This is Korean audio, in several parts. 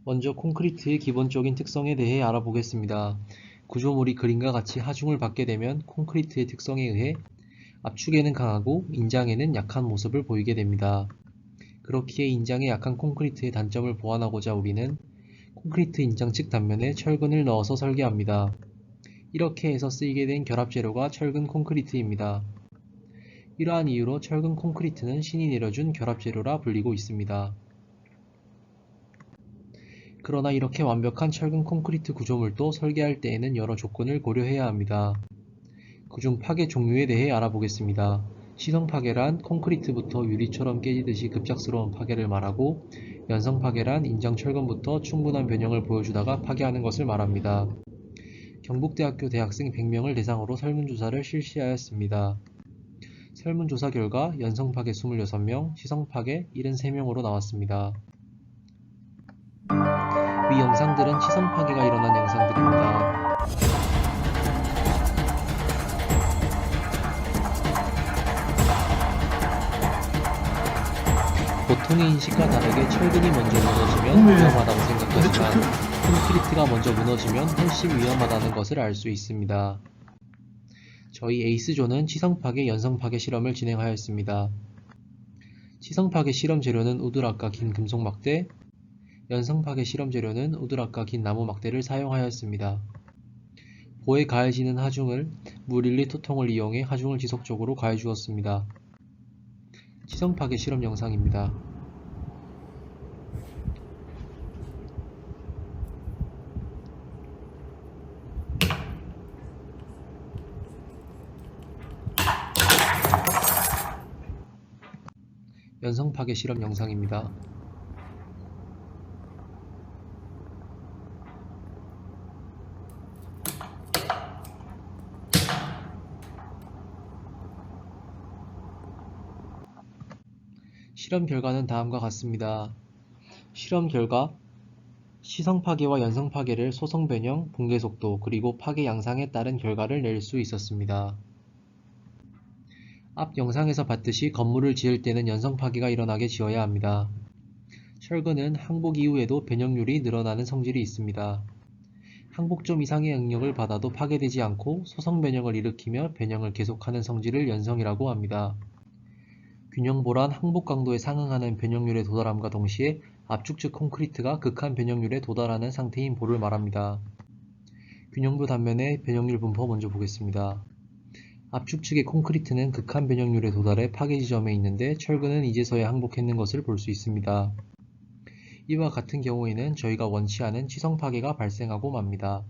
먼저 콘크리트의 기본적인 특성에 대해 알아보겠습니다. 구조물이 그림과 같이 하중을 받게 되면 콘크리트의 특성에 의해 압축에는 강하고 인장에는 약한 모습을 보이게 됩니다. 그렇기에 인장에 약한 콘크리트의 단점을 보완하고자 우리는 콘크리트 인장 측 단면에 철근을 넣어서 설계합니다. 이렇게 해서 쓰이게 된 결합재료가 철근 콘크리트입니다. 이러한 이유로 철근 콘크리트는 신이 내려준 결합재료라 불리고 있습니다. 그러나 이렇게 완벽한 철근 콘크리트 구조물도 설계할 때에는 여러 조건을 고려해야 합니다. 그중 파괴 종류에 대해 알아보겠습니다. 시성 파괴란 콘크리트부터 유리처럼 깨지듯이 급작스러운 파괴를 말하고, 연성 파괴란 인장 철근부터 충분한 변형을 보여주다가 파괴하는 것을 말합니다. 경북대학교 대학생 100명을 대상으로 설문조사를 실시하였습니다. 설문조사 결과 연성 파괴 26명, 시성 파괴 73명으로 나왔습니다. 위 영상들은 시성 파괴가 일어난 영상들입니다. 보통의 인식과 다르게 철근이 먼저 무너지면 위험하다고 생각하지만 콘크리트가 먼저 무너지면 훨씬 위험하다는 것을 알 수 있습니다. 저희 에이스존은 치성파괴, 연성파괴 실험을 진행하였습니다. 치성파괴 실험 재료는 우드락과 긴 금속 막대, 연성파괴 실험 재료는 우드락과 긴 나무 막대를 사용하였습니다. 보에 가해지는 하중을 물 1리터통을 이용해 하중을 지속적으로 가해 주었습니다. 치성파괴 실험 영상입니다. 연성파괴 실험 영상입니다. 실험 결과는 다음과 같습니다. 실험 결과 시성 파괴와 연성 파괴를 소성 변형, 붕괴 속도, 그리고 파괴 양상에 따른 결과를 낼 수 있었습니다. 앞 영상에서 봤듯이 건물을 지을 때는 연성 파괴가 일어나게 지어야 합니다. 철근은 항복 이후에도 변형률이 늘어나는 성질이 있습니다. 항복점 이상의 응력을 받아도 파괴되지 않고 소성 변형을 일으키며 변형을 계속하는 성질을 연성이라고 합니다. 균형보란 항복 강도에 상응하는 변형률에 도달함과 동시에 압축 즉 콘크리트가 극한 변형률에 도달하는 상태인 보를 말합니다. 균형부 단면의 변형률 분포 먼저 보겠습니다. 압축 측의 콘크리트는 극한 변형률에 도달해 파괴 지점에 있는데 철근은 이제서야 항복했는 것을 볼 수 있습니다. 이와 같은 경우에는 저희가 원치 않은 치성 파괴가 발생하고 맙니다.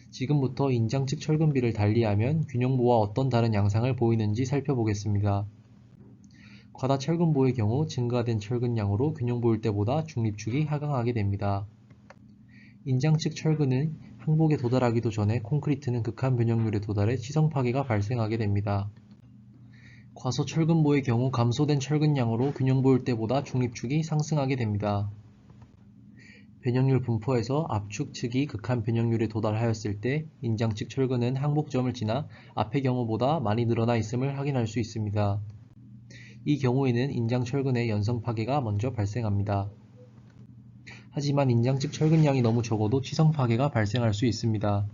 지금부터 인장 측 철근비를 달리하면 균형보와 어떤 다른 양상을 보이는지 살펴보겠습니다. 과다 철근보의 경우 증가된 철근량으로 균형보일 때보다 중립축이 하강하게 됩니다. 인장 측 철근은 항복에 도달하기도 전에 콘크리트는 극한 변형률에 도달해 치성 파괴가 발생하게 됩니다. 과소 철근보의 경우 감소된 철근량으로 균형보일 때보다 중립축이 상승하게 됩니다. 변형률 분포에서 압축 측이 극한 변형률에 도달하였을 때 인장 측 철근은 항복점을 지나 앞의 경우보다 많이 늘어나 있음을 확인할 수 있습니다. 이 경우에는 인장 철근의 연성 파괴가 먼저 발생합니다. 하지만 인장 측 철근량이 너무 적어도 치성 파괴가 발생할 수 있습니다.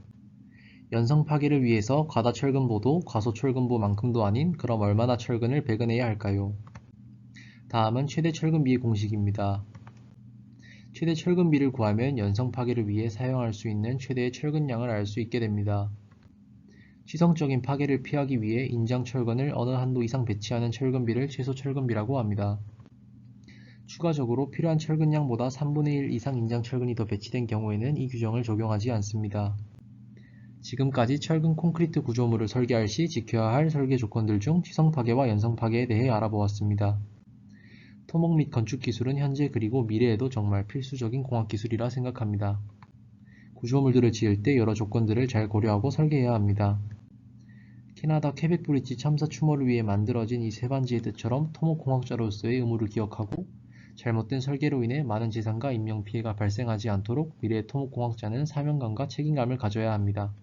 연성 파괴를 위해서 과다 철근보도 과소 철근보만큼도 아닌 그럼 얼마나 철근을 배근해야 할까요? 다음은 최대 철근비의 공식입니다. 최대 철근비를 구하면 연성 파괴를 위해 사용할 수 있는 최대의 철근량을 알 수 있게 됩니다. 시성적인 파괴를 피하기 위해 인장 철근을 어느 한도 이상 배치하는 철근비를 최소 철근비라고 합니다. 추가적으로 필요한 철근량보다 3분의 1 이상 인장 철근이 더 배치된 경우에는 이 규정을 적용하지 않습니다. 지금까지 철근 콘크리트 구조물을 설계할 시 지켜야 할 설계 조건들 중 시성 파괴와 연성 파괴에 대해 알아보았습니다. 토목 및 건축 기술은 현재 그리고 미래에도 정말 필수적인 공학 기술이라 생각합니다. 구조물들을 지을 때 여러 조건들을 잘 고려하고 설계해야 합니다. 캐나다 퀘벡 브릿지 참사 추모를 위해 만들어진 이 세 반지의 뜻처럼 토목공학자로서의 의무를 기억하고 잘못된 설계로 인해 많은 재산과 인명 피해가 발생하지 않도록 미래의 토목공학자는 사명감과 책임감을 가져야 합니다.